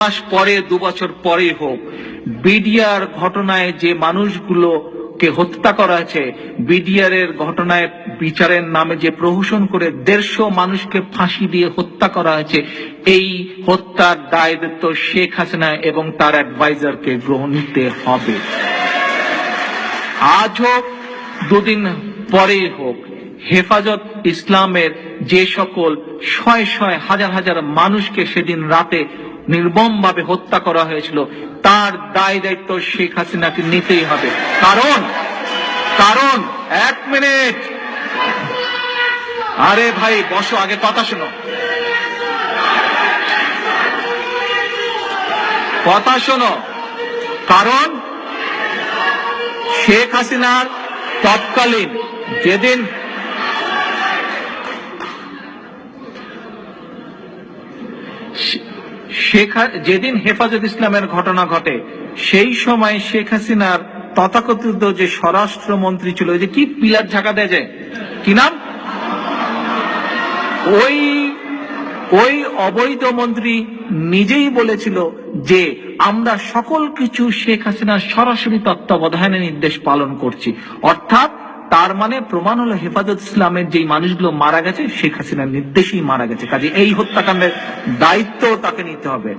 মাস পরে 2 বছর পরেই হোক, বিডিআর ঘটনায় যে মানুষগুলোকে হত্যা করা হয়েছে, বিডিআর এর ঘটনায় বিচারের নামে যে প্রহসন করে 150 মানুষকে ফাঁসি দিয়ে হত্যা করা হয়েছে, এই হত্যার দায় দায়িত্ব শেখ হাসিনা এবং তার অ্যাডভাইজারকে গ্রহণ নিতে হবে। আজ হোক, দুদিন পরেই হোক, হেফাজত ইসলামের যে সকল শয়ে শয়ে হাজার হাজার মানুষকে সেদিন রাতে নির্মমভাবে হত্যা করা হয়েছিল, তার দায় দায়িত্ব শেখ হাসিনাকে নিতেই হবে। কারণ 1 মিনিট, আরে ভাই বসো, আগে কথা শোনো। কারণ শেখ হাসিনার তৎকালীন যেদিন হেফাজত ইসলামের ঘটনা ঘটে, সেই সময় শেখ হাসিনার তথাকথিত যে স্বরাষ্ট্রমন্ত্রী ছিল, যে কি পিলার ঝাঁকা দেয়, যে কি নাম, ওই অবৈধ মন্ত্রী নিজেই বলেছিল যে আমরা সকল কিছু শেখ হাসিনার সরাসরি তত্ত্বাবধানে নির্দেশ পালন করছি। অর্থাৎ তার মানে প্রমাণ হলো হেফাজত ইসলামের যে মানুষগুলো মারা গেছে শেখ হাসিনার নির্দেশেই মারা গেছে। কাজে এই হত্যাকাণ্ডের দায়িত্ব তাকে নিতে হবে।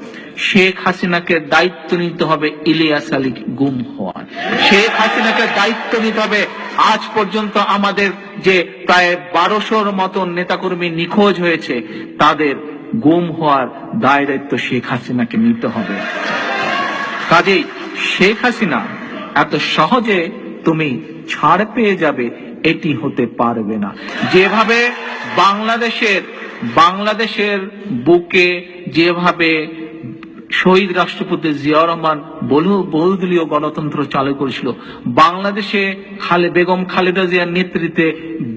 শেখ হাসিনাকে দায়িত্ব নিতে হবে ইলিয়াস আলী গুম হওয়ার। শেখ হাসিনাকে দায়িত্ব নিতে হবে আজ পর্যন্ত আমাদের যে প্রায় 1200-র মতন নেতাকর্মী নিখোঁজ হয়েছে, তাদের গুম হওয়ার দায় দায়িত্ব শেখ হাসিনাকে নিতে হবে। কাজেই শেখ হাসিনা এত সহজে তুমি ছাড় পেয়ে যাবে এটি হতে পারবে না। যেভাবে বাংলাদেশের বুকে যেভাবে শহীদ রাষ্ট্রপতি জিয়াউর রহমান বহুদলীয় গণতন্ত্র চালু করেছিল, বাংলাদেশে বেগম খালেদা জিয়ার নেতৃত্বে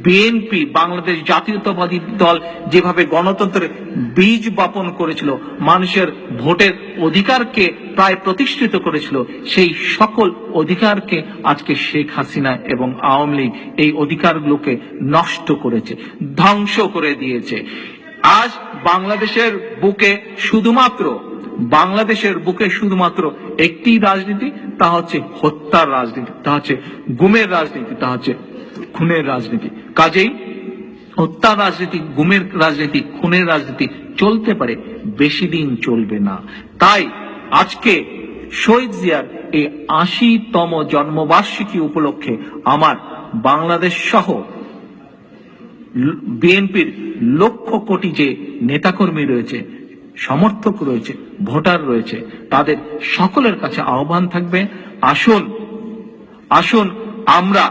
বিএনপি, বাংলাদেশ জাতীয়তাবাদী দল যেভাবে গণতন্ত্রের বীজ বপন করেছিল, মানুষের ভোটের অধিকারকে প্রায় প্রতিষ্ঠিত করেছিল, সেই সকল অধিকারকে আজকে শেখ হাসিনা এবং আওয়ামী লীগ এই অধিকারগুলোকে নষ্ট করেছে, ধ্বংস করে দিয়েছে। আজ বাংলাদেশের বুকে শুধুমাত্র একটি রাজনীতি, তা হচ্ছে হত্যার রাজনীতি, তা হচ্ছে গুমের রাজনীতি, তা হচ্ছে খুনের রাজনীতি। কাজেই হত্যার রাজনীতি, গুমের রাজনীতি, খুনের রাজনীতি চলতে পারে, বেশি দিন চলবে না। তাই আজকে শহীদ জিয়ার এই 80তম জন্মবার্ষিকী উপলক্ষে আমার বাংলাদেশ সহ বিএনপির লক্ষ কোটি যে নেতাকর্মী রয়েছে, সমর্থক রয়েছে, ভোটার রয়েছে, তাদের সকলের কাছে আহ্বান থাকবে, আসুন আমরা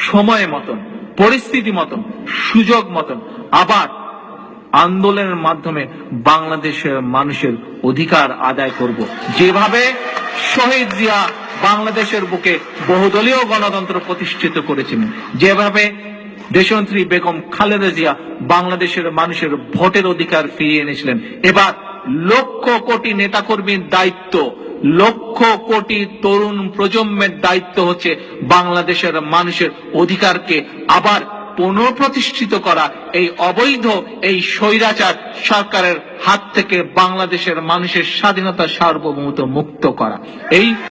সময় মতন, পরিস্থিতি মতন, সুযোগ মতন আবার আন্দোলনের মাধ্যমে বাংলাদেশের মানুষের অধিকার আদায় করব। যেভাবে শহীদ জিয়া বাংলাদেশের বুকে বহুদলীয় গণতন্ত্র প্রতিষ্ঠিত করেছিলেন, যেভাবে দেশনেত্রী বেগম খালেদা জিয়া বাংলাদেশের মানুষের ভোটের অধিকার ফিরিয়ে এনেছিলেন, এবার লক্ষ কোটি নেতাকর্মীর দায়িত্ব, লক্ষ কোটি তরুণ প্রজন্মের দায়িত্ব হচ্ছে বাংলাদেশের মানুষের অধিকারকে আবার পুনঃপ্রতিষ্ঠিত করা, এই অবৈধ এই স্বৈরাচার সরকারের হাত থেকে বাংলাদেশের মানুষের স্বাধীনতা, সার্বভৌমত্ব মুক্ত করা। এই